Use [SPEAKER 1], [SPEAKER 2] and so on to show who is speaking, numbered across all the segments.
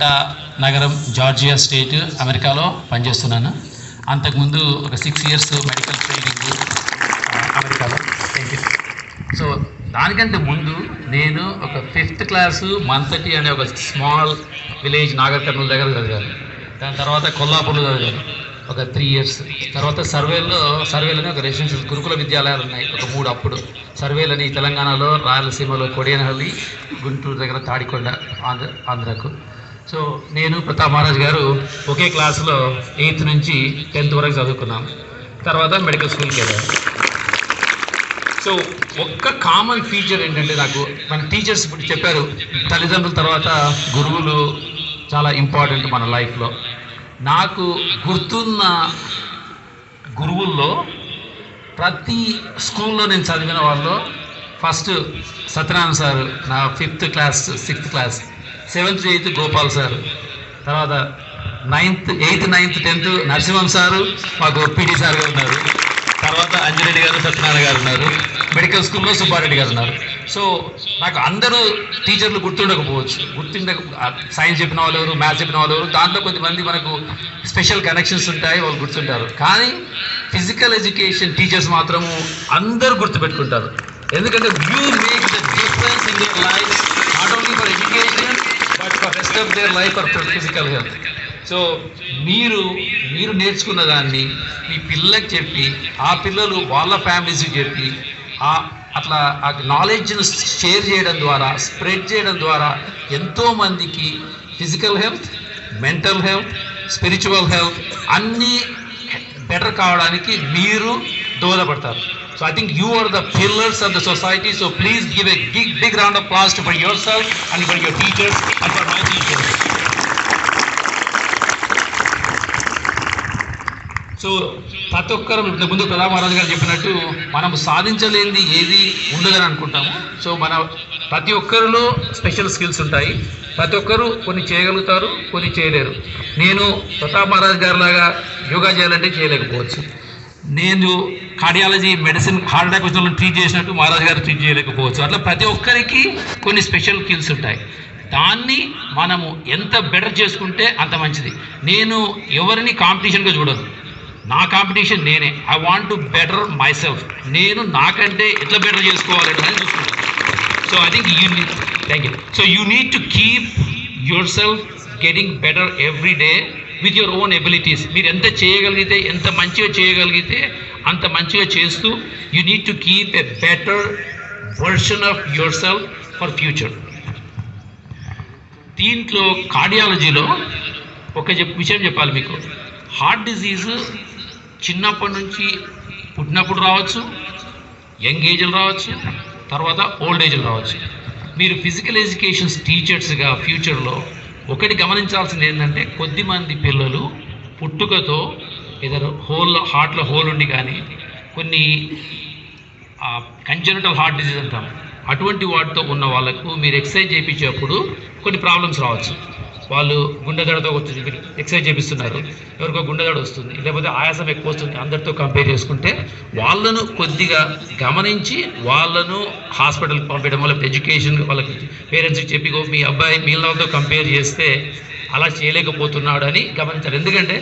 [SPEAKER 1] Atlanta నగరం, Georgia state, అమెరికాలో పనిచేస్తున్నాను. అంతకుముందు ఒక 6 years మెడికల్ ట్రైనింగ్ అమెరికాలో. సో దానికంటే ముందు నేను ఒక 5th class మంతటి అనే ఒక స్మాల్ విలేజ్ నాగర్ కర్నూలు దగ్గర చదివాను. దాని తర్వాత కొల్లాపూర్లో చదివాను ఒక 3 years. తర్వాత సర్వేలోనే ఒక రెసిడెన్షియల్ గురుకుల విద్యాలయాలు ఉన్నాయి ఒక 3 అప్పుడు. సర్వేలని తెలంగాణలో, రాయలసీమలో కొడియనహల్లి, గుంటూరు దగ్గర తాడికొండ, ఆంధ్రకు. సో నేను ప్రతాప్ మహారాజ్ గారు ఒకే క్లాసులో 8th నుంచి 10th వరకు చదువుకున్నాం. తర్వాత మెడికల్ స్కూల్కి వెళ్ళాను. సో ఒక్క కామన్ ఫీచర్ ఏంటంటే, నాకు మన టీచర్స్ ఇప్పుడు చెప్పారు, తల్లిదండ్రుల తర్వాత గురువులు చాలా ఇంపార్టెంట్ మన లైఫ్లో. నాకు గుర్తున్న గురువుల్లో ప్రతి స్కూల్లో నేను చదివిన వాళ్ళు, ఫస్ట్ సత్యనారాయణ సారు నా 5th class 6th class, 7th 8th Gopal sir, తర్వాత 8th 9th 10th Narasimham sir, మాకు పిడి సార్ గారు ఉన్నారు, తర్వాత అంజిరెడ్డి గారు, సత్యనారాయణ గారు ఉన్నారు, మెడికల్ స్కూల్లో సుబ్బారెడ్డి గారు ఉన్నారు. సో నాకు అందరూ టీచర్లు గుర్తుండకపోవచ్చు, సైన్స్ చెప్పిన వాళ్ళు ఎవరు, మ్యాథ్స్ చెప్పిన వాళ్ళు ఎవరు, దాంట్లో కొంతమంది మనకు స్పెషల్ కనెక్షన్స్ ఉంటాయి, వాళ్ళు గుర్తుంటారు. కానీ ఫిజికల్ ఎడ్యుకేషన్ టీచర్స్ మాత్రము అందరూ గుర్తుపెట్టుకుంటారు. ఎందుకంటే you make the difference in your life, not only for education but for rest of their life, for physical health. So మీరు నేర్చుకున్న దాన్ని మీ పిల్లలకు చెప్పి, ఆ పిల్లలు వాళ్ళ ఫ్యామిలీస్కి చెప్పి, అట్లా ఆ నాలెడ్జ్ను షేర్ చేయడం ద్వారా, స్ప్రెడ్ చేయడం ద్వారా ఎంతోమందికి physical health, mental health, spiritual health అన్నీ బెటర్ కావడానికి మీరు దోహదపడతారు. So I think you are the pillars of the society. So please give a big round of applause for yourself and for your teachers and for my teachers. So ప్రతి ఒక్కరు ముందు ప్రతాప్ మహారాజ్ గారు చెప్పినట్టు మనం సాధించలేనిది ఏది ఉండదని అనుకుంటాము. సో మన ప్రతి ఒక్కరిలో స్పెషల్ స్కిల్స్ ఉంటాయి. ప్రతి ఒక్కరు కొన్ని చేయగలుగుతారు, కొన్ని చేయలేరు. నేను ప్రతాప్ మహారాజ్ గారి లాగా యోగా చేయాలంటే చేయలేకపోవచ్చు. నేను కార్డియాలజీ మెడిసిన్ హార్ట్ అటాక్ వచ్చిన ట్రీట్ చేసినట్టు మహారాజ్ గారు ట్రీట్ చేయలేకపోవచ్చు. అట్లా ప్రతి ఒక్కరికి కొన్ని స్పెషల్ స్కిల్స్ ఉంటాయి. దాన్ని మనము ఎంత బెటర్ చేసుకుంటే అంత మంచిది. నేను ఎవరిని కాంపిటీషన్గా చూడను. నా కాంపిటీషన్ నేనే. I want to better my self. నేను నాకంటే ఎట్లా బెటర్ చేసుకోవాలని చూసుకుంటాను. So I think you need to keep your self getting better every day with your own abilities. మీరు ఎంత చేయగలిగితే, ఎంత మంచిగా చేయగలిగితే అంత మంచిగా చేస్తూ you need to keep a better version of your self for future. దీంట్లో కార్డియాలజీలో ఒక విషయం చెప్పాలి మీకు. హార్ట్ డిజీజ్ చిన్నప్పటి నుంచి పుట్టినప్పుడు రావచ్చు, యంగ్ ఏజ్లో రావచ్చు, తర్వాత ఓల్డ్ ఏజ్లో రావచ్చు. మీరు ఫిజికల్ ఎడ్యుకేషన్ టీచర్స్గా ఫ్యూచర్లో ఒకటి గమనించాల్సింది ఏంటంటే, కొద్దిమంది పిల్లలు పుట్టుకతో ఏదో హార్ట్లో హోల్ ఉండి కానీ, కొన్ని కంజెనిటల్ హార్ట్ డిజీజ్ అంటాం, అటువంటి వాటితో ఉన్న వాళ్ళకు మీరు ఎక్సర్సైజ్ చేయించేటప్పుడు కొన్ని ప్రాబ్లమ్స్ రావచ్చు. వాళ్ళు గుండెదడతో వచ్చి ఎక్సర్సైజ్ చేపిస్తున్నారు, ఎవరికో గుండెదడ వస్తుంది, లేకపోతే ఆయాసం ఎక్కువ వస్తుంది, అందరితో కంపేర్ చేసుకుంటే వాళ్ళను కొద్దిగా గమనించి వాళ్ళను హాస్పిటల్కి పంపించడం, వాళ్ళ ఎడ్యుకేషన్ వాళ్ళకి పేరెంట్స్కి చెప్పి, మీ అబ్బాయి మిగిలిన వాళ్ళతో కంపేర్ చేస్తే అలా చేయలేకపోతున్నాడు అని గమనించారు. ఎందుకంటే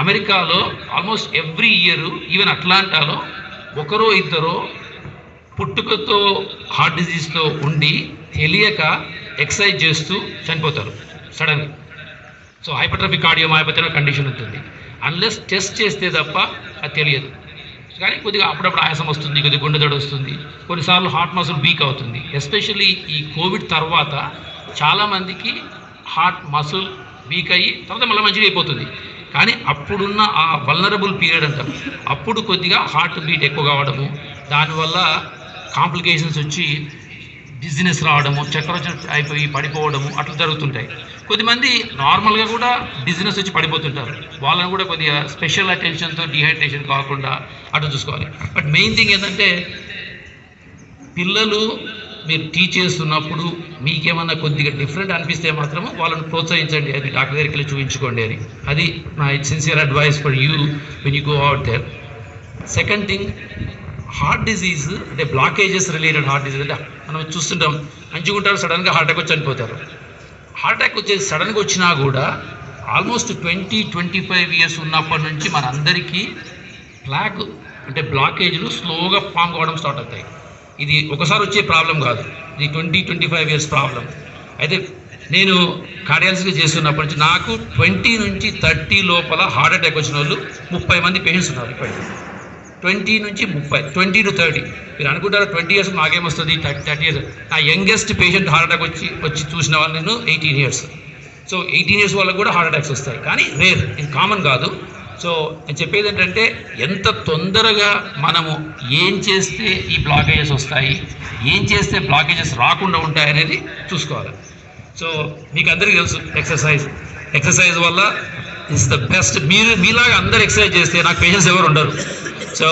[SPEAKER 1] అమెరికాలో ఆల్మోస్ట్ ఎవ్రీ ఇయర్, ఈవెన్ అట్లాంటాలో ఒకరో ఇద్దరో పుట్టుకతో హార్ట్ డిజీజ్తో ఉండి తెలియక ఎక్సర్సైజ్ చేస్తూ చనిపోతారు సడన్గా. సో హైపర్ట్రోఫిక్ కార్డియోమయోపతి అనే కండిషన్ ఉంటుంది. అన్లెస్ టెస్ట్ చేస్తే తప్ప అది తెలియదు. కానీ కొద్దిగా అప్పుడప్పుడు ఆయాసం వస్తుంది, కొద్దిగా గుండెదడ వస్తుంది, కొన్నిసార్లు హార్ట్ మసిల్ వీక్ అవుతుంది. ఎస్పెషల్లీ ఈ కోవిడ్ తర్వాత చాలామందికి హార్ట్ మసిల్ వీక్ అయ్యి తర్వాత మళ్ళీ మంచిగా అయిపోతుంది. కానీ అప్పుడున్న ఆ వల్నరబుల్ పీరియడ్ అంటాం, అప్పుడు కొద్దిగా హార్ట్ బీట్ ఎక్కువ కావడము, దానివల్ల కాంప్లికేషన్స్ వచ్చి డిజినెస్ రావడము, చక్కెర అయిపోయి పడిపోవడము అట్లా జరుగుతుంటాయి. కొద్దిమంది నార్మల్గా కూడా డిజినెస్ వచ్చి పడిపోతుంటారు. వాళ్ళని కూడా కొద్దిగా స్పెషల్ అటెన్షన్తో డిహైడ్రేషన్ కాకుండా అట్లా చూసుకోవాలి. బట్ మెయిన్ థింగ్ ఏంటంటే, పిల్లలు మీరు టీచ్ చేస్తున్నప్పుడు మీకేమన్నా కొద్దిగా డిఫరెంట్ అనిపిస్తే మాత్రము వాళ్ళని ప్రోత్సహించండి, అది డాక్టర్ దగ్గరికి వెళ్ళి చూపించుకోండి అని. అది నా sincere advice for you when you go out there. Second thing, heart disease అంటే బ్లాకేజెస్ రిలేటెడ్ హార్ట్ డిజీజ్ అంటే మనం చూస్తుంటాం, మంచిగా ఉంటారు, సడన్గా హార్ట్ అటాక్ వచ్చి చనిపోతారు. హార్ట్ అటాక్ వచ్చేసి సడన్గా వచ్చినా కూడా ఆల్మోస్ట్ 20-25 ఇయర్స్ ఉన్నప్పటి నుంచి మనందరికీ ప్లాక్ అంటే బ్లాకేజ్లు స్లోగా ఫామ్ కావడం స్టార్ట్ అవుతాయి. ఇది ఒకసారి వచ్చే ప్రాబ్లం కాదు, ఇది 20-25 ఇయర్స్ ప్రాబ్లం. అయితే నేను కార్డియాలజీ చేస్తున్నప్పటి నుంచి నాకు 20 నుంచి 30 లోపల హార్ట్ అటాక్ వచ్చిన వాళ్ళు 30 మంది పేషెంట్స్ ఉన్నారు. ఇప్పటికీ 20 నుంచి 30, 20 to 30. మీరు అనుకుంటారు 20 ఇయర్స్ నాకేమొస్తుంది, 30 ఇయర్స్. నా యంగెస్ట్ పేషెంట్ హార్ట్ అటాక్ వచ్చి చూసిన వాళ్ళు నేను 18 ఇయర్స్. సో 18 ఇయర్స్ వాళ్ళకు కూడా హార్ట్ అటాక్స్ వస్తాయి, కానీ రేర్, ఇది కామన్ కాదు. సో నేను చెప్పేది ఏంటంటే ఎంత తొందరగా మనము ఏం చేస్తే ఈ బ్లాకేజెస్ వస్తాయి, ఏం చేస్తే బ్లాకేజెస్ రాకుండా ఉంటాయి అనేది చూసుకోవాలి. సో మీకు అందరికీ తెలుసు ఎక్సర్సైజ్ వల్ల ఇస్ ద బెస్ట్. మీలాగా అందరు ఎక్సర్సైజ్ చేస్తే నాకు పేషెంట్స్ ఎవరు ఉండరు. So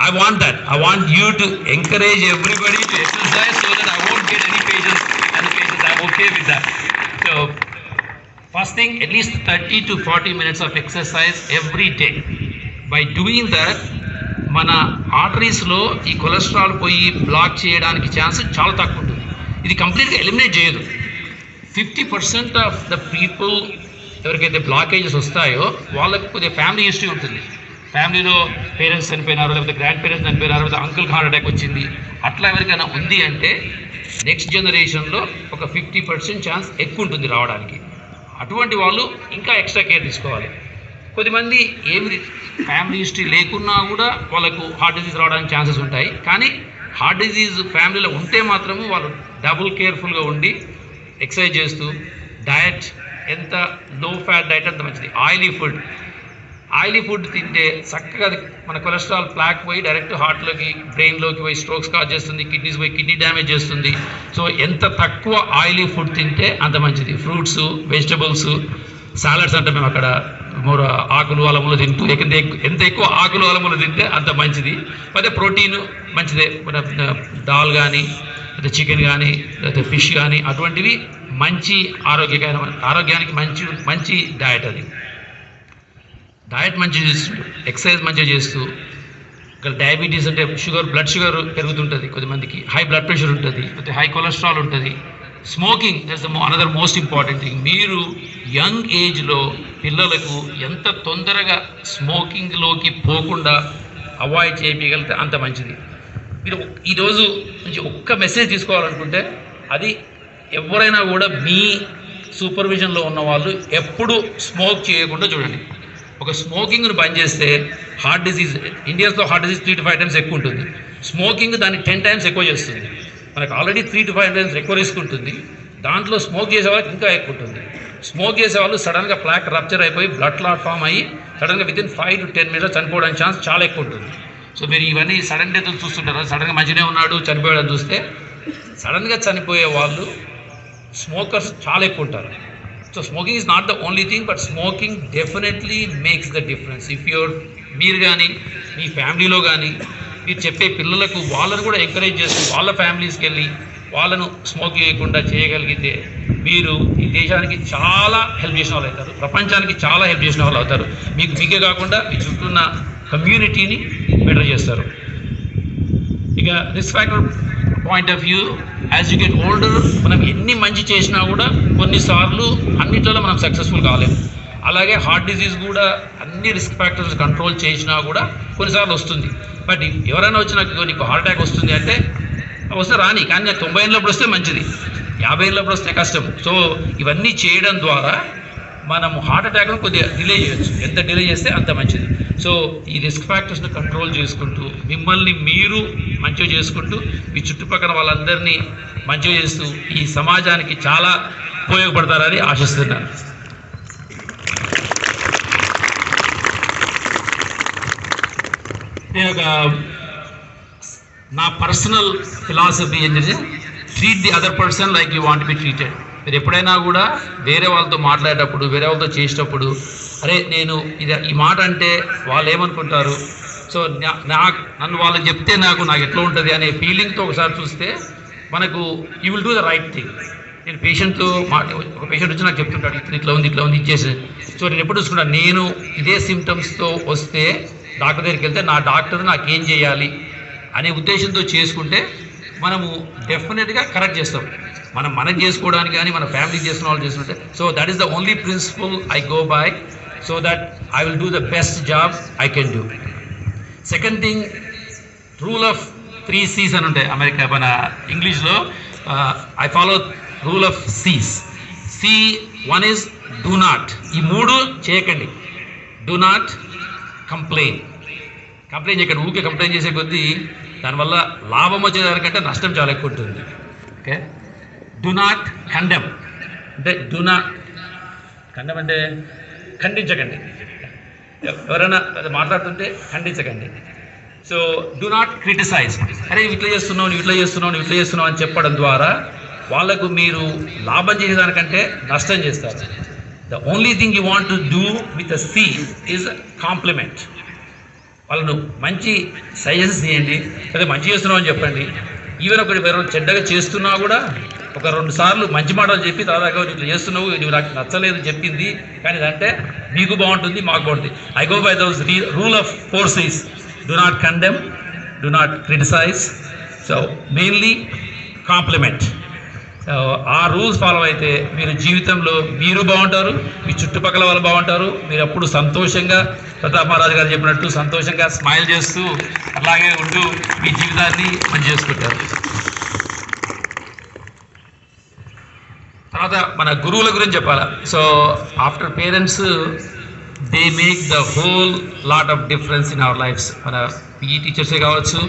[SPEAKER 1] I want you to encourage everybody to exercise so that I won't get any patients. I'm okay with that. So first thing, at least 30 to 40 minutes of exercise every day. By doing that, మన ఆర్టరీస్లో ఈ cholesterol పోయి black చేయడానికి chance చాలా తక్కువ ఉంటుంది. ఇది కంప్లీట్గా eliminate చేయదు. 50% ఆఫ్ ద పీపుల్ ఎవరికైతే బ్లాకేజెస్ వస్తాయో వాళ్ళకు కొద్దిగా ఫ్యామిలీ హిస్టరీ ఉంటుంది. ఫ్యామిలీలో పేరెంట్స్ చనిపోయినారు, లేకపోతే గ్రాండ్ పేరెంట్స్ చనిపోయినారు, లేకపోతే అంకుల్కి హార్ట్ అటాక్ వచ్చింది, అట్లా ఎవరికైనా ఉంది అంటే నెక్స్ట్ జనరేషన్లో ఒక 50% ఛాన్స్ ఎక్కువ ఉంటుంది రావడానికి. అటువంటి వాళ్ళు ఇంకా ఎక్స్ట్రా కేర్ తీసుకోవాలి. కొద్దిమంది ఏమి ఫ్యామిలీ హిస్టరీ లేకున్నా కూడా వాళ్ళకు హార్ట్ డిజీజ్ రావడానికి ఛాన్సెస్ ఉంటాయి. కానీ హార్ట్ డిజీజ్ ఫ్యామిలీలో ఉంటే మాత్రము వాళ్ళు డబుల్ కేర్ఫుల్గా ఉండి ఎక్సర్సైజ్ చేస్తూ, డయట్ ఎంత లో ఫ్యాట్ డయట్ అంత మంచిది. ఆయిలీ ఫుడ్ తింటే చక్కగా మన కొలెస్ట్రాల్ ప్లాక్ పోయి డైరెక్ట్ హార్ట్లోకి, బ్రెయిన్లోకి పోయి స్ట్రోక్స్ కాజ్ చేస్తుంది, కిడ్నీస్ పోయి కిడ్నీ డ్యామేజ్ చేస్తుంది. సో ఎంత తక్కువ ఆయిలీ ఫుడ్ తింటే అంత మంచిది. ఫ్రూట్స్, వెజిటబుల్స్, సాలడ్స్ అంటే మేము అక్కడ ఆకులు అలములు తింటూ ఎంత ఎక్కువ ఆకులు అలములు తింటే అంత మంచిది. అయితే ప్రోటీన్ మంచిదే, దాల్ కానీ, లేదా చికెన్ కానీ, లేదా ఫిష్ కానీ, అటువంటివి మంచి ఆరోగ్యానికి మంచి డయట్. అది డయట్ మంచిగా చేస్తూ, ఎక్సర్సైజ్ మంచిగా చేస్తూ, ఇక్కడ డయాబెటీస్ అంటే బ్లడ్ షుగర్ పెరుగుతుంటుంది, కొద్దిమందికి హై బ్లడ్ ప్రెషర్ ఉంటుంది, లేకపోతే హై కొలెస్ట్రాల్ ఉంటుంది. Smoking that's another most important thing. మీరు యంగ్ ఏజ్లో పిల్లలకు ఎంత తొందరగా స్మోకింగ్లోకి పోకుండా అవాయిడ్ చేయగలిగితే అంత మంచిది. మీరు ఈరోజు నుంచి ఒక్క మెసేజ్ తీసుకోవాలనుకుంటే అది ఎవరైనా కూడా మీ సూపర్విజన్లో ఉన్న వాళ్ళు ఎప్పుడు స్మోక్ చేయకుండా చూడండి. ఒక స్మోకింగ్ను బంద్ చేస్తే హార్ట్ డిజీజ్, ఇండియాలో హార్ట్ డిజీజ్ 3 to 5 times ఎక్కువ ఉంటుంది. స్మోకింగ్ దాన్ని 10 times ఎక్కువ చేస్తుంది. మనకు ఆల్రెడీ 3 to 5 times ఎక్కువ రిస్క్ ఉంటుంది, దాంట్లో స్మోక్ చేసే వాళ్ళకి ఇంకా ఎక్కువ ఉంటుంది. స్మోక్ చేసే వాళ్ళు సడన్గా ప్లాక్ రప్చర్ అయిపోయి బ్లడ్ క్లాట్ ఫామ్ అయ్యి సడన్గా వితిన్ 5 to 10 minutes చనిపోవడానికి ఛాన్స్ చాలా ఎక్కువ ఉంటుంది. సో మీరు ఇవన్నీ సడన్ డెత్లు చూస్తుంటారు, సడన్గా మంచిగానే ఉన్నాడు చనిపోయాడని చూస్తే సడన్గా చనిపోయే వాళ్ళు స్మోకర్స్ చాలా ఎక్కువ ఉంటారు. So smoking is not the only thing, but smoking definitely makes the difference. మీరు కానీ మీ ఫ్యామిలీలో కానీ మీరు చెప్పే పిల్లలకు వాళ్ళను కూడా ఎంకరేజ్ చేస్తూ వాళ్ళ ఫ్యామిలీస్కి వెళ్ళి వాళ్ళను స్మోక్ చేయకుండా చేయగలిగితే మీరు ఈ దేశానికి చాలా హెల్ప్ చేసిన వాళ్ళు అవుతారు, ప్రపంచానికి చాలా హెల్ప్ చేసిన వాళ్ళు అవుతారు. మీకే కాకుండా మీ చుట్టూ ఉన్న కమ్యూనిటీని బెటర్ చేస్తారు. ఇక risk factor point of view, as you get older మనం ఎన్ని మంచి చేసినా కూడా కొన్నిసార్లు అన్నిట్లలో మనం సక్సెస్ఫుల్ కాలేము. అలాగే హార్ట్ డిజీజ్ కూడా అన్ని రిస్క్ ఫ్యాక్టర్స్ కంట్రోల్ చేసినా కూడా కొన్నిసార్లు వస్తుంది. బట్ ఎవరైనా వచ్చినా నీకు హార్ట్ అటాక్ వస్తుంది అంటే వస్తే రాని, కానీ నాకు 90 ఏళ్ళప్పుడు వస్తే మంచిది, 50 ఏళ్ళప్పుడు వస్తే కష్టం. సో ఇవన్నీ చేయడం ద్వారా మనం హార్ట్ అటాక్ను కొద్దిగా డిలే చేయొచ్చు. ఎంత డిలే చేస్తే అంత మంచిది. సో ఈ రిస్క్ ఫ్యాక్టర్స్ని కంట్రోల్ చేసుకుంటూ మిమ్మల్ని మీరు మంచిగా చేసుకుంటూ మీ చుట్టుపక్కల వాళ్ళందరినీ మంచిగా చేస్తూ ఈ సమాజానికి చాలా ఉపయోగపడతారని ఆశిస్తున్నాను. నేను నా పర్సనల్ ఫిలాసఫీ ఏంటంటే treat the other person like you want be treated. మీరు ఎప్పుడైనా కూడా వేరే వాళ్ళతో మాట్లాడేటప్పుడు, వేరే వాళ్ళతో చేసేటప్పుడు, అరే నేను ఈ మాట అంటే వాళ్ళు ఏమనుకుంటారు, సో నన్ను వాళ్ళకి చెప్తే నాకు ఎట్లా ఉంటుంది అనే ఫీలింగ్తో ఒకసారి చూస్తే మనకు you will do the right thing. నేను పేషెంట్తో ఒక పేషెంట్ వచ్చి నాకు చెప్తుంటాడు, ఇట్లా ఉంది ఇచ్చేసి. సో నేను ఎప్పుడు చూసుకుంటాను, నేను ఇదే సిమ్టమ్స్తో వస్తే డాక్టర్ దగ్గరికి వెళ్తే నా డాక్టర్ నాకేం చేయాలి అనే ఉద్దేశంతో చేసుకుంటే మనము డెఫినెట్గా కరెక్ట్ చేస్తాం. మనకి చేసుకోవడానికి కానీ మన ఫ్యామిలీకి చేసుకున్న వాళ్ళు చేస్తుంటే. So that is the only principle I go by, so that I will do the best job I can do. Second thing, rule of 3 C's అని ఉంటాయి అమెరికా, మన ఇంగ్లీష్లో. I follow rule of C's. C1 is do not. ఈ 3 చేయకండి. Do not complaint చేయకండి. ఊరికే complaint చేసే కొద్దీ దానివల్ల లాభం వచ్చేదానికంటే నష్టం చాలా ఎక్కువ ఉంటుంది. ఓకే. డూ నాట్ కండెమ్, అంటే కండెమ్ అంటే ఖండించకండి. ఎవరైనా మాట్లాడుతుంటే ఖండించకండి. So do not criticise. అరే ఇట్లా చేస్తున్నావు అని చెప్పడం ద్వారా వాళ్ళకు మీరు లాభం చేసేదానికంటే నష్టం చేస్తారు. The only thing you want to do with a C is compliment. వాళ్ళను మంచి సజెషన్స్ చేయండి, అదే మంచి చేస్తున్నావు అని చెప్పండి. ఈవెన్ ఒకటి చెడ్డగా చేస్తున్నా కూడా ఒక 2 సార్లు మంచి మాటలు చెప్పి దాదాగా ఇట్లా చేస్తున్నావు, నువ్వు నాకు నచ్చలేదు చెప్పింది, కానీ ఇదంటే మీకు బాగుంటుంది, మాకు బాగుంటుంది. I go by those rule of 4 C's. Do not condemn, do not criticise, so mainly compliment. ఆ రూల్స్ ఫాలో అయితే మీరు జీవితంలో మీరు బాగుంటారు, మీ చుట్టుపక్కల వాళ్ళు బాగుంటారు. మీరు అప్పుడు సంతోషంగా, ప్రతాప్ మహారాజ్ గారు చెప్పినట్టు సంతోషంగా స్మైల్ చేస్తూ అలాగే ఉంటూ మీ జీవితాన్ని మంచి చేసుకుంటారు. తర్వాత మన గురువుల గురించి చెప్పాలి. So after parents, they make the whole lot of difference in our lives. మన PE టీచర్సే కావచ్చు,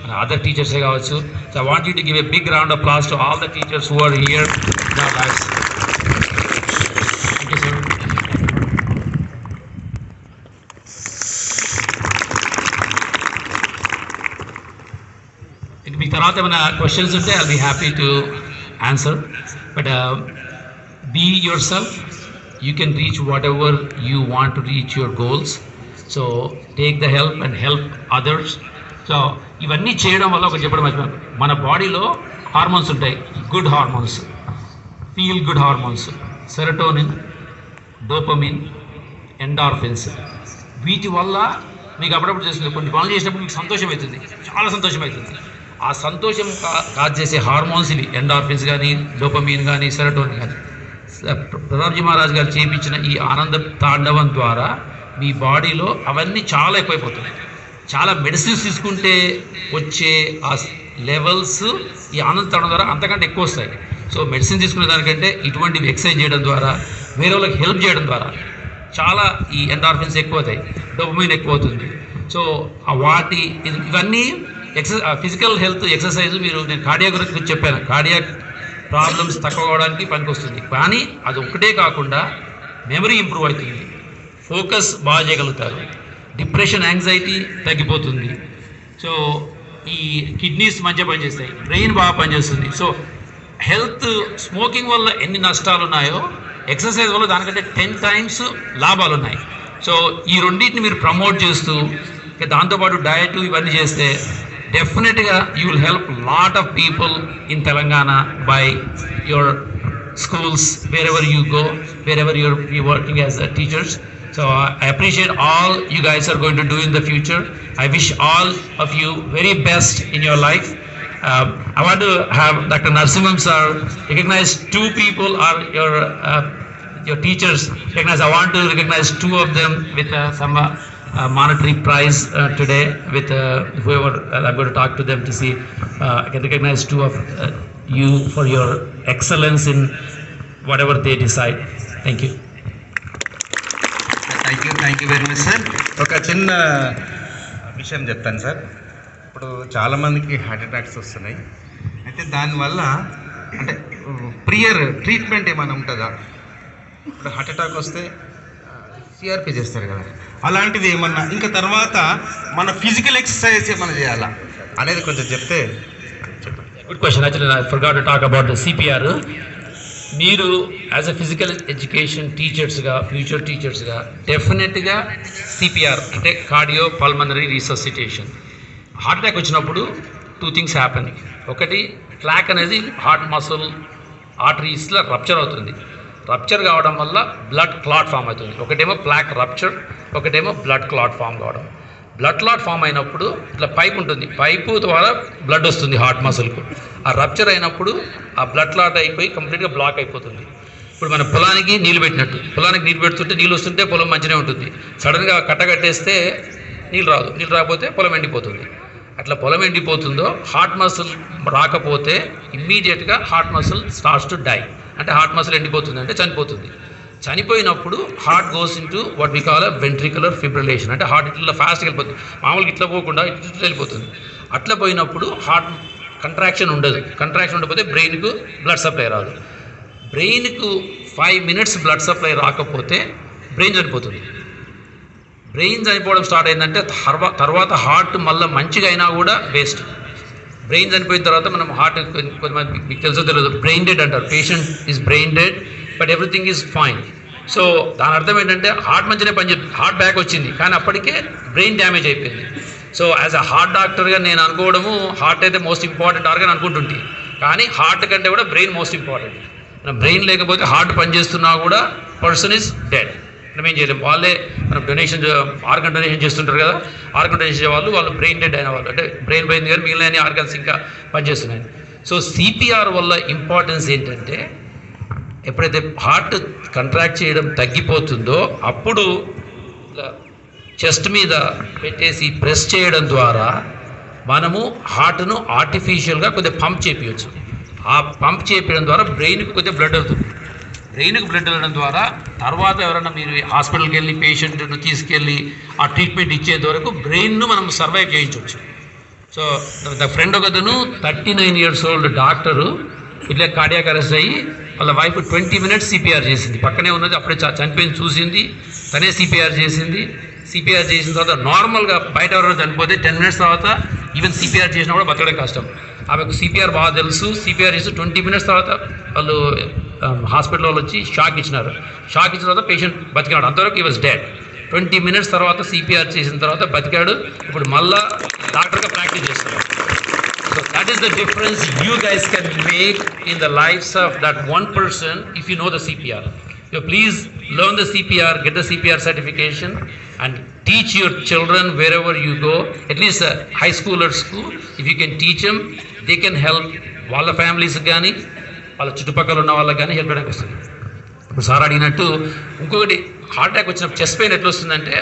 [SPEAKER 1] మన అదర్ టీచర్సే కావచ్చు. So I want you to give a big round of applause to all the teachers who are here in our lives. Thank you sir. మీ తర్వాత ఏమైనా questions ఉంటే I'll be happy to answer. But be yourself. You can reach whatever you want to reach your goals. So take the help and help others. So ఇవన్నీ చేయడం వల్ల ఒకటి చెప్పడం మర్చిపోయాను, మన బాడీలో హార్మోన్స్ ఉంటాయి, good hormones, feel good hormones, serotonin, dopamine, endorphins. వీటి వల్ల మీకు అప్పుడప్పుడు చేస్తుంది కొన్ని పనులు చేసినప్పుడు మీకు సంతోషం అవుతుంది, చాలా సంతోషం అవుతుంది. ఆ సంతోషం కాజ్ చేసే హార్మోన్స్ ఇవి, ఎండార్ఫిన్స్ కానీ, డోపమిన్ కానీ, సెరటోనిన్ కానీ. ప్రతాప్జీ మహారాజ్ గారు చేయించిన ఈ ఆనంద తాండవం ద్వారా మీ బాడీలో అవన్నీ చాలా ఎక్కువైపోతున్నాయి. చాలా మెడిసిన్స్ తీసుకుంటే వచ్చే ఆ లెవెల్స్ ఈ ఆనంద తాండవం ద్వారా అంతకంటే ఎక్కువ వస్తాయి. సో మెడిసిన్ తీసుకునే దానికంటే ఇటువంటివి ఎక్సర్సైజ్ చేయడం ద్వారా, వేరే వాళ్ళకి హెల్ప్ చేయడం ద్వారా చాలా ఈ ఎండార్ఫిన్స్ ఎక్కువ అవుతాయి, డోపమైన్ ఎక్కువ అవుతుంది. సో వాటి ఇవన్నీ ఫిజికల్ హెల్త్ ఎక్సర్సైజ్. నేను కార్డియాక్ గురించి చెప్పాను, కార్డియాక్ ప్రాబ్లమ్స్ తక్కువ అవడానికి పనికొస్తుంది. కానీ అది ఒకటే కాకుండా మెమరీ ఇంప్రూవ్ అవుతుంది, ఫోకస్ బాగా చేయగలుగుతారు, డిప్రెషన్, యాంగ్జైటీ తగ్గిపోతుంది. సో ఈ కిడ్నీస్ మంచిగా పనిచేస్తాయి, బ్రెయిన్ బాగా పనిచేస్తుంది. సో హెల్త్, స్మోకింగ్ వల్ల ఎన్ని నష్టాలు ఉన్నాయో ఎక్సర్సైజ్ వల్ల దానికంటే 10 times లాభాలు ఉన్నాయి. సో ఈ రెండింటిని మీరు ప్రమోట్ చేస్తూ దాంతోపాటు డయట్ ఇవన్నీ చేస్తే డెఫినెట్గా you will help lot of people in Telangana by your schools, wherever you go, wherever you're working as teachers. So I appreciate all you guys are going to do in the future. I wish all of you very best in your life. I want to have Dr. Narasimham sir recognize 2 people are your teachers. I want to recognize 2 of them with some monetary prize today with whoever. I'm going to talk to them to see I can recognize 2 of you for your excellence in whatever they decide. Thank you.
[SPEAKER 2] Thank you very much sir. ఒక చిన్న విషయం చెప్తాను sir. ఇప్పుడు చాలామందికి heart attacks వస్తున్నాయి. అయితే దానివల్ల అంటే ప్రియర్ ట్రీట్మెంట్ ఏమైనా ఉంటుందా? ఇప్పుడు హార్ట్ అటాక్ వస్తే సిఆర్పి చేస్తారు కదా, అలాంటిది ఏమన్నా ఇంకా తర్వాత మన ఫిజికల్ ఎక్సర్సైజ్ ఏమైనా చేయాలా అనేది కొంచెం చెప్తే.
[SPEAKER 1] Good question. Actually I forgot to talk about the CPR. మీరు యాజ్ అ ఫిజికల్ ఎడ్యుకేషన్ టీచర్స్గా, ఫ్యూచర్ టీచర్స్గా డెఫినెట్గా CPR అంటే cardio pulmonary resuscitation. Heart attack వచ్చినప్పుడు 2 things హ్యాపెన్. ఒకటి, ప్లాక్ అనేది హార్ట్ మసిల్ ఆర్టరీస్లో రప్చర్ అవుతుంది. రప్చర్ కావడం వల్ల బ్లడ్ క్లాట్ ఫామ్ అవుతుంది. ఒకటేమో ప్లాక్ రప్చర్, ఒకటేమో బ్లడ్ క్లాట్ ఫామ్ కావడం. బ్లడ్ క్లాట్ ఫామ్ అయినప్పుడు ఇట్లా పైప్ ఉంటుంది, పైపు ద్వారా బ్లడ్ వస్తుంది హార్ట్ మసిల్కు. ఆ రప్చర్ అయినప్పుడు ఆ బ్లడ్ క్లాట్ అయిపోయి కంప్లీట్గా బ్లాక్ అయిపోతుంది. ఇప్పుడు మన పొలానికి నీళ్ళు పెట్టినట్టు, పొలానికి నీళ్ళు పెడుతుంటే నీళ్ళు వస్తుంటే పొలం మంచిగా ఉంటుంది, సడన్గా కట్టగట్టేస్తే నీళ్ళు రాదు, నీళ్ళు రాకపోతే పొలం ఎండిపోతుంది. అట్లా పొలం ఎండిపోతుందో హార్ట్ మసిల్ రాకపోతే ఇమ్మీడియట్గా heart muscle starts to die, అంటే హార్ట్ మసిల్ ఎండిపోతుంది అంటే చనిపోతుంది. చనిపోయినప్పుడు heart goes into what we call ventricular fibrillation, అంటే హార్ట్ ఇట్లా ఫాస్ట్గా వెళ్ళిపోతుంది, మామూలుగా ఇట్లా పోకుండా ఇట్లా వెళ్ళిపోతుంది. అట్లా పోయినప్పుడు హార్ట్ కంట్రాక్షన్ ఉండదు, కంట్రాక్షన్ ఉండకపోతే బ్రెయిన్కు బ్లడ్ సప్లై రాదు. బ్రెయిన్కు 5 minutes బ్లడ్ సప్లై రాకపోతే బ్రెయిన్ చనిపోతుంది. బ్రెయిన్ చనిపోవడం స్టార్ట్ అయిందంటే తర్వాత హార్ట్ మళ్ళీ మంచిగా అయినా కూడా వేస్ట్. బ్రెయిన్ చనిపోయిన తర్వాత మనం హార్ట్ కొంతమంది మీకు తెలుసో తెలియదు బ్రెయిన్ డెడ్ అంటారు, patient is brain dead but everything is fine. So దాని అర్థం ఏంటంటే హార్ట్ మంచిగా పనిచేస్తుంది, హార్ట్ బ్యాక్ వచ్చింది కానీ అప్పటికే బ్రెయిన్ డ్యామేజ్ అయిపోయింది. సో యాజ్ అ హార్ట్ డాక్టర్గా నేను అనుకోవడము హార్ట్ అయితే మోస్ట్ ఇంపార్టెంట్ ఆర్గన్ అనుకుంటుంటే, కానీ హార్ట్ కంటే కూడా బ్రెయిన్ మోస్ట్ ఇంపార్టెంట్. మన బ్రెయిన్ లేకపోతే హార్ట్ పనిచేస్తున్నా కూడా పర్సన్ ఇస్ డెడ్, మనం ఏం చేయలేము. వాళ్ళే మనం డొనేషన్ ఆర్గన్ డొనేషన్ చేస్తుంటారు కదా, ఆర్గన్ డొనేషన్ చేసే వాళ్ళు బ్రెయిన్ డెడ్ అయిన వాళ్ళు, అంటే బ్రెయిన్ పోయింది కానీ మిగిలిన ఆర్గన్స్ ఇంకా పనిచేస్తున్నాయి. సో సిపిఆర్ వల్ల ఇంపార్టెన్స్ ఏంటంటే ఎప్పుడైతే హార్ట్ కంట్రాక్ట్ చేయడం తగ్గిపోతుందో అప్పుడు చెస్ట్ మీద పెట్టేసి ప్రెస్ చేయడం ద్వారా మనము హార్ట్ను ఆర్టిఫిషియల్గా కొద్దిగా పంప్ చేపించవచ్చు. ఆ పంప్ చేపించడం ద్వారా బ్రెయిన్కి కొద్దిగా బ్లడ్ వెళ్తుంది. బ్రెయిన్కి బ్లడ్ వెళ్ళడం ద్వారా తర్వాత ఎవరైనా మీరు హాస్పిటల్కి వెళ్ళి పేషెంట్ను తీసుకెళ్ళి ఆ ట్రీట్మెంట్ ఇచ్చేంత వరకు బ్రెయిన్ను మనం సర్వైవ్ చేయించవచ్చు. సో ద ఫ్రెండ్ ఒకతను 39 years old డాక్టరు ఇట్లా కార్డియాక్ అరెస్ట్ అయ్యి వాళ్ళ వైఫ్ 20 minutes సిపిఆర్ చేసింది, పక్కనే ఉన్నది అప్పుడే చనిపోయింది చూసింది, తనే సిపిఆర్ చేసింది. సిపిఆర్ చేసిన తర్వాత నార్మల్గా బయట ఎవరైనా చనిపోతే 10 minutes తర్వాత ఈవెన్ సిపిఆర్ చేసినా కూడా బతకడం కష్టం. ఆమెకు సిపిఆర్ బాగా తెలుసు, సిపిఆర్ చేసి 20 minutes తర్వాత వాళ్ళు హాస్పిటల్ వాళ్ళు వచ్చి షాక్ ఇచ్చినారు. షాక్ ఇచ్చిన తర్వాత పేషెంట్ బతికినాడు, అంతవరకు ఈ వాజ్ డెడ్. 20 minutes తర్వాత సిపిఆర్ చేసిన తర్వాత బతికాడు, ఇప్పుడు మళ్ళా డాక్టర్గా ప్రాక్టీస్ చేస్తున్నాడు. So that is the difference you guys can make in the lives of that one person if you know the CPR. So please learn the CPR, get the CPR certification and teach your children wherever you go, at least high schoolers ku, if you can teach them, they can help వాళ్ళ families కానీ వాళ్ళ చుట్టుపక్కల ఉన్న వాళ్ళకి కానీ help చేయడానికి వస్తుంది. ఇప్పుడు సార్ అడిగినట్టు ఇంకొకటి, హార్ట్ అటాక్ వచ్చినప్పుడు చెస్ట్ పెయిన్ ఎట్లా వస్తుందంటే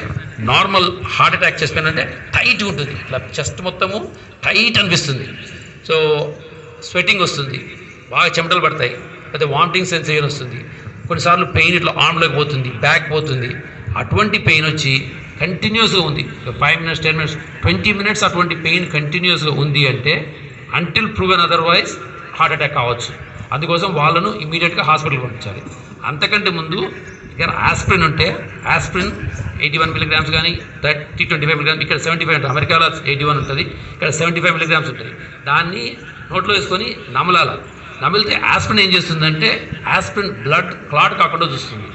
[SPEAKER 1] normal heart attack chest pain అంటే టైట్గా ఉంటుంది, ఇట్లా చెస్ట్ మొత్తము టైట్ అనిపిస్తుంది. సో స్వెటింగ్ వస్తుంది, బాగా చెమటలు పడతాయి, అయితే వామిటింగ్ సెన్సేషన్ వస్తుంది, కొన్నిసార్లు పెయిన్ ఇట్లా ఆర్మ్లోకి పోతుంది, బ్యాక్ పోతుంది. అటువంటి పెయిన్ వచ్చి కంటిన్యూస్గా ఉంది 5 minutes 10 minutes 20 minutes అటువంటి పెయిన్ కంటిన్యూస్గా ఉంది అంటే until proven otherwise heart attack కావచ్చు. అందుకోసం వాళ్ళను ఇమీడియట్గా హాస్పిటల్కి పంపించాలి. అంతకంటే ముందు ఇక్కడ ఆస్ప్రిన్ ఉంటే ఆస్ప్రిన్ 81 milligrams కానీ 25 milligrams, ఇక్కడ 75 ఉంటుంది, అమెరికాలో 81 ఉంటుంది, ఇక్కడ 75 milligrams ఉంటుంది. దాన్ని నోట్లో వేసుకొని నమలాల, నమిలితే ఆస్ప్రిన్ ఏం చేస్తుందంటే ఆస్ప్రిన్ బ్లడ్ క్లాట్ కాకుండా చూస్తుంది.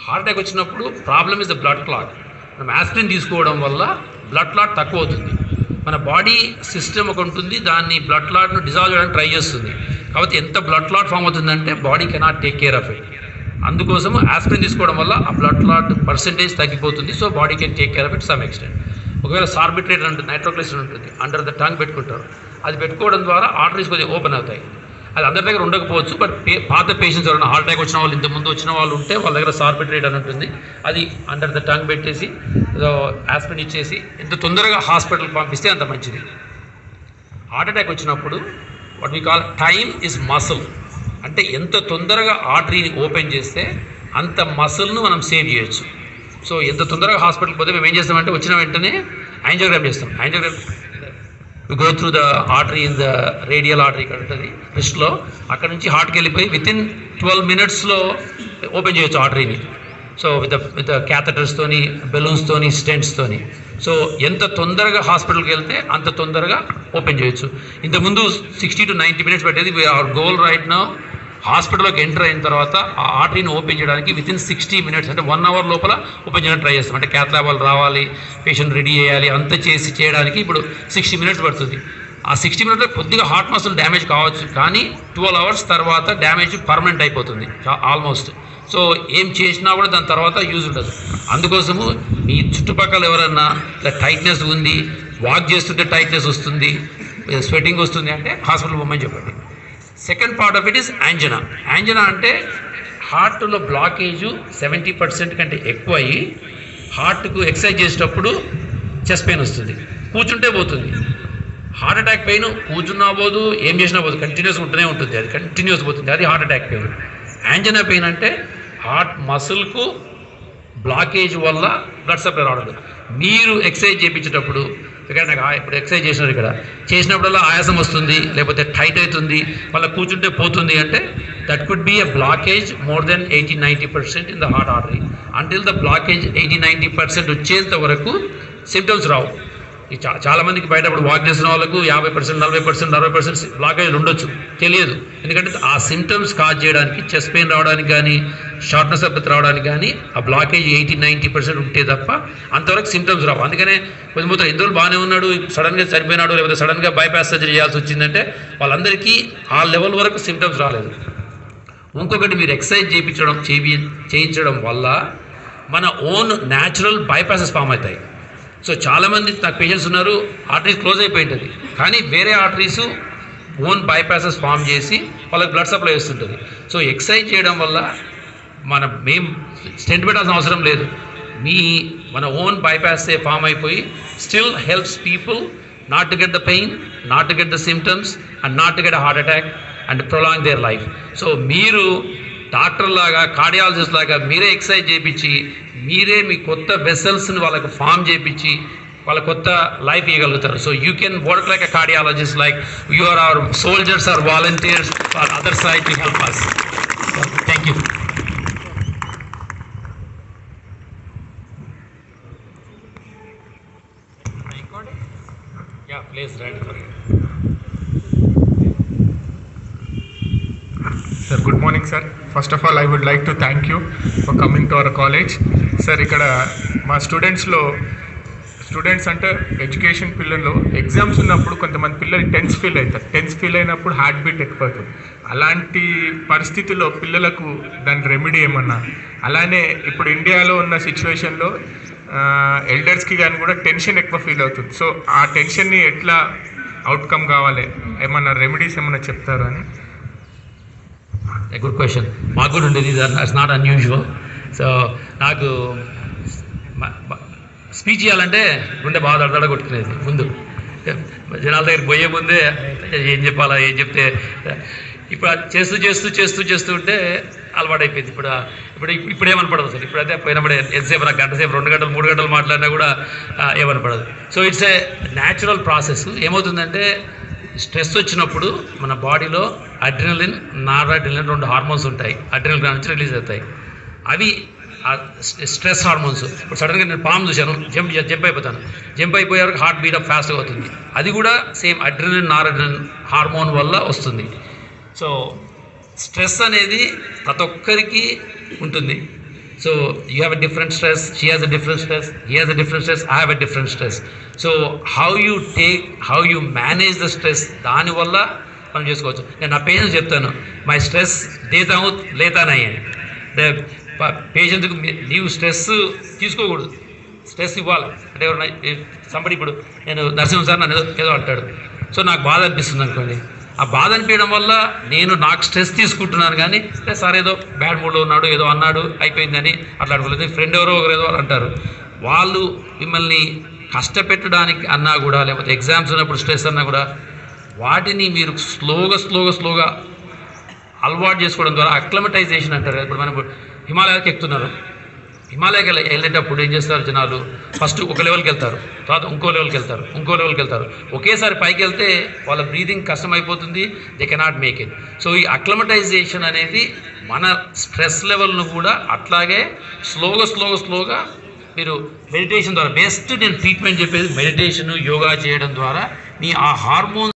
[SPEAKER 1] హార్ట్ అటాక్ వచ్చినప్పుడు problem is the blood clot. మనం ఆస్ప్రిన్ తీసుకోవడం వల్ల బ్లడ్ క్లాట్ తక్కువ అవుతుంది. మన బాడీ సిస్టమ్ ఒక ఉంటుంది, దాన్ని బ్లడ్ క్లాట్ను డిజాల్వ్ చేయడానికి ట్రై చేస్తుంది. కాబట్టి ఎంత బ్లడ్ క్లాట్ ఫామ్ అవుతుందంటే body cannot take care of it. అందుకోసం ఆస్ప్రిన్ తీసుకోవడం వల్ల ఆ బ్లడ్ క్లాట్ పర్సెంటేజ్ తగ్గిపోతుంది. So body can take care of it some extent. ఒకవేళ సార్బిట్రేట్ ఉంటుంది, నైట్రోగ్లిసరిన్ ఉంటుంది, అండర్ ద టంగ్ పెట్టుకుంటారు. అది పెట్టుకోవడం ద్వారా ఆర్టరీస్ కొద్దిగా ఓపెన్ అవుతాయి. అది అందరి దగ్గర ఉండకపోవచ్చు, బట్ పాత పేషెంట్స్ ఎవరైనా హార్ట్ అటాక్ వచ్చిన వాళ్ళు, ఇంతకుముందు వచ్చిన వాళ్ళు ఉంటే వాళ్ళ దగ్గర సార్బిట్రేట్ అని ఉంటుంది, అది అండర్ ద టంగ్ పెట్టేసి ఆస్పిరిన్ ఇచ్చేసి ఎంత తొందరగా హాస్పిటల్కి పంపిస్తే అంత మంచిది. హార్ట్ అటాక్ వచ్చినప్పుడు what we call time is muscle, అంటే ఎంత తొందరగా ఆర్టరీని ఓపెన్ చేస్తే అంత మసిల్ను మనం సేవ్ చేయొచ్చు. సో ఎంత తొందరగా హాస్పిటల్కి పోతే మేము ఏం చేస్తామంటే వచ్చిన వెంటనే యాంజియోగ్రామ్ చేస్తాం. Angiogram go through the artery in the radial artery ఇక్కడ ఉంటుంది రిస్ట్లో, అక్కడ నుంచి హార్ట్కి వెళ్ళిపోయి వితిన్ 12 minutesలో ఓపెన్ చేయొచ్చు ఆర్టరీని. సో విత్ క్యాథటర్స్తోని, బెలూన్స్తోని, స్టెంట్స్తోని. సో ఎంత తొందరగా హాస్పిటల్కి వెళ్తే అంత తొందరగా ఓపెన్ చేయొచ్చు. ఇంతకుముందు 60 to 90 minutes పెట్టేది. అవర్ గోల్ రైట్ నౌ హాస్పిటల్లోకి ఎంటర్ అయిన తర్వాత ఆ ఆర్టరీని ఓపెన్ చేయడానికి వితిన్ 60 minutes, అంటే 1 hour లోపల ఓపెన్ చేయడానికి ట్రై చేస్తాం. అంటే క్యాత్ ల్యాబ్ వాళ్ళు రావాలి, పేషెంట్ రెడీ చేయాలి, అంతా చేయడానికి ఇప్పుడు 60 minutes పడుతుంది. ఆ 60 minutesలో కొద్దిగా హార్ట్ మసిల్ డ్యామేజ్ కావచ్చు, కానీ 12 hours తర్వాత డ్యామేజ్ పర్మనెంట్ అయిపోతుంది ఆల్మోస్ట్. సో ఏం చేసినా కూడా దాని తర్వాత యూజ్ ఉండదు. అందుకోసము మీ చుట్టుపక్కల ఎవరన్నా ఇట్లా టైట్నెస్ ఉంది, వాక్ చేస్తుంటే టైట్నెస్ వస్తుంది, స్వెటింగ్ వస్తుంది అంటే హాస్పిటల్ పోమని చెప్పండి. Second part of it is angina. Angina అంటే హార్ట్లో బ్లాకేజు 70% కంటే ఎక్కువ అయ్యి హార్ట్కు ఎక్సర్సైజ్ చేసేటప్పుడు చెస్ట్ పెయిన్ వస్తుంది, కూర్చుంటే పోతుంది. హార్ట్ అటాక్ పెయిన్ కూర్చున్నా పోదు, ఏం చేసినా పోదు, కంటిన్యూస్గా ఉంటూనే ఉంటుంది, అది కంటిన్యూస్ పోతుంది, అది హార్ట్ అటాక్ పెయిన్. యాంజనా పెయిన్ అంటే హార్ట్ మసిల్కు బ్లాకేజ్ వల్ల బ్లడ్ సప్లై రావడం. మీరు ఎక్సర్సైజ్ చేయించేటప్పుడు ఇక్కడ నాకు ఇప్పుడు ఎక్సర్సైజ్ చేసినారు, ఇక్కడ చేసినప్పుడల్లా ఆయాసం వస్తుంది, లేకపోతే టైట్ అవుతుంది, మళ్ళీ కూర్చుంటే పోతుంది అంటే that could be a blockage more than 80-90% in the heart artery. Until the blockage 80-90% వచ్చేంత వరకు సిమ్టమ్స్ రావు. చాలామందికి బయట ఇప్పుడు వాక్ చేసిన వాళ్ళకు 50%, 40%, 60% బ్లాకేజ్ ఉండొచ్చు, తెలియదు. ఎందుకంటే ఆ సిమ్టమ్స్ కాజ్ చేయడానికి చెస్ట్ పెయిన్ రావడానికి కానీ షార్ట్నెస్ ఆఫ్ బ్రెత్ రావడానికి కానీ ఆ బ్లాకేజ్ 80-90% ఉంటే తప్ప అంతవరకు సిమ్టమ్స్ రావు. అందుకనే కొంచెం ఎన్ని రోజులు బాగానే ఉన్నాడు, సడన్గా చనిపోయినాడు, లేకపోతే సడన్గా బైపాస్ సర్జరీ చేయాల్సి వచ్చిందంటే వాళ్ళందరికీ ఆ లెవెల్ వరకు సిమ్టమ్స్ రాలేదు. ఇంకొకటి, మీరు ఎక్సర్సైజ్ చేయించడం వల్ల మన ఓన్ న్యాచురల్ బైపాసెస్ ఫామ్ అవుతాయి. సో చాలామంది నాకు పేషెంట్స్ ఉన్నారు, ఆర్టరీస్ క్లోజ్ అయిపోయి ఉంటుంది, కానీ వేరే ఆర్టరీస్ ఓన్ బైపాసెస్ ఫామ్ చేసి వాళ్ళకి బ్లడ్ సప్లై వస్తుంటుంది. సో ఎక్సర్సైజ్ చేయడం వల్ల మేము స్టెంట్ పెట్టాల్సిన అవసరం లేదు, మన ఓన్ బైపాసే ఫామ్ అయిపోయి still helps people not to get the pain, not to get the symptoms and not to get a heart attack and prolong their life. So మీరు డాక్టర్ లాగా, కార్డియాలజిస్ట్ లాగా మీరే ఎక్సర్సైజ్ చేయించి మీరే మీ కొత్త వెసల్స్ని వాళ్ళకి ఫామ్ చేయించి వాళ్ళ కొత్త లైఫ్ ఇవ్వగలుగుతారు. So you can work like a cardiologist, like you are our soldiers or volunteers or other side to help us. Thank you. Yeah, please write for you.
[SPEAKER 3] Sir, good morning, sir. First of all, I would like to thank you for coming to our college. Sir, ఇక్కడ మా students అంటే education పిల్లల్లో exams ఉన్నప్పుడు కొంతమంది పిల్లలు tense feel అవుతారు. Tense feel అయినప్పుడు heart beat ఎక్కువ అవుతుంది. అలాంటి పరిస్థితుల్లో పిల్లలకు దాని రెమెడీ ఏమన్నా? అలానే ఇప్పుడు ఇండియాలో ఉన్న సిచ్యువేషన్లో ఎల్డర్స్కి కానీ కూడా టెన్షన్ ఎక్కువ ఫీల్ అవుతుంది. సో ఆ టెన్షన్ని ఎట్లా అవుట్కమ్ కావాలి, ఏమన్నా రెమెడీస్ ఏమన్నా చెప్తారు అని.
[SPEAKER 1] Good question. మాకు కూడా ఉండేది, ఇట్స్ నాట్ అన్యూజువల్. సో నాకు స్పీచ్ చేయాలంటే గుండె బాగా దడదడ కొట్టుకునేది. ముందు జనాల దగ్గరికి పోయే ముందే ఏం చెప్పాలా, ఏం చెప్తే, ఇప్పుడు చేస్తూ ఉంటే అలవాటు అయిపోయింది. ఇప్పుడు ఏమనపడదు అసలు. ఇప్పుడైతే పోయినప్పుడు ఎంతసేపు, నాకు గంట సేపు, 2 గంటలు 3 గంటలు మాట్లాడినా కూడా ఏమనపడదు. So it's a natural process. ఏమవుతుందంటే స్ట్రెస్ వచ్చినప్పుడు మన బాడీలో అడ్రినలిన్, నారాడ్రినలిన్ 2 హార్మోన్స్ ఉంటాయి, అడ్రినల్ గ్లాండ్ నుంచి రిలీజ్ అవుతాయి. అవి స్ట్రెస్ హార్మోన్స్. ఇప్పుడు సడన్గా నేను పాము చూశాను, జంప్ అయిపోతాను, జంప్ అయిపోయే వరకు హార్ట్ బీట్ ఫాస్ట్గా అవుతుంది. అది కూడా సేమ్ అడ్రినలిన్, నారాడ్రినలిన్ హార్మోన్ వల్ల వస్తుంది. సో స్ట్రెస్ అనేది ప్రతి ఒక్కరికి ఉంటుంది. So you have a different stress, she has a different stress, he has a different stress, I have a different stress. So how you manage the stress, దానివల్ల మనం చేసుకోవచ్చు. నేను నా పేషెంట్స్ చెప్తాను, మై స్ట్రెస్ దేతా హూ లేతా నహీ అని. పేషెంట్కి నీవు stress తీసుకోకూడదు, స్ట్రెస్ ఇవ్వాలి. అంటే ఎవరైనా సంబడి, ఇప్పుడు నేను నరసింహ సార్ నన్ను ఏదో అంటాడు, సో నాకు బాధ అనిపిస్తుంది అనుకోండి, ఆ బాధ అనిపించడం వల్ల నేను నాకు స్ట్రెస్ తీసుకుంటున్నాను, కానీ సార్ ఏదో బ్యాడ్ మూడ్లో ఉన్నాడు, ఏదో అన్నాడు, అయిపోయిందని అట్లా అనుకోలేదు. ఫ్రెండ్ ఎవరో ఒకరు ఏదో అంటారు, వాళ్ళు మిమ్మల్ని కష్టపెట్టడానికి అన్నా కూడా, లేకపోతే ఎగ్జామ్స్ ఉన్నప్పుడు స్ట్రెస్ అన్నా కూడా, వాటిని మీరు స్లోగా అలవాటు చేసుకోవడం ద్వారా అక్లమటైజేషన్ అంటారు. ఇప్పుడు మనం హిమాలయాకి ఎక్కుతున్నారు, హిమాలయాకి వెళ్ళేటప్పుడు ఏం చేస్తారు జనాలు, ఫస్ట్ ఒక లెవెల్కి వెళ్తారు, తర్వాత ఇంకో లెవెల్కి వెళ్తారు. ఒకేసారి పైకి వెళ్తే వాళ్ళ బ్రీదింగ్ కష్టమైపోతుంది, they cannot make it. So ఈ అక్లమటైజేషన్ అనేది మన స్ట్రెస్ లెవెల్ను కూడా అట్లాగే స్లోగా మీరు మెడిటేషన్ ద్వారా, బెస్ట్ నేను ట్రీట్మెంట్ చెప్పేది మెడిటేషన్, యోగా చేయడం ద్వారా మీ ఆ హార్మోన్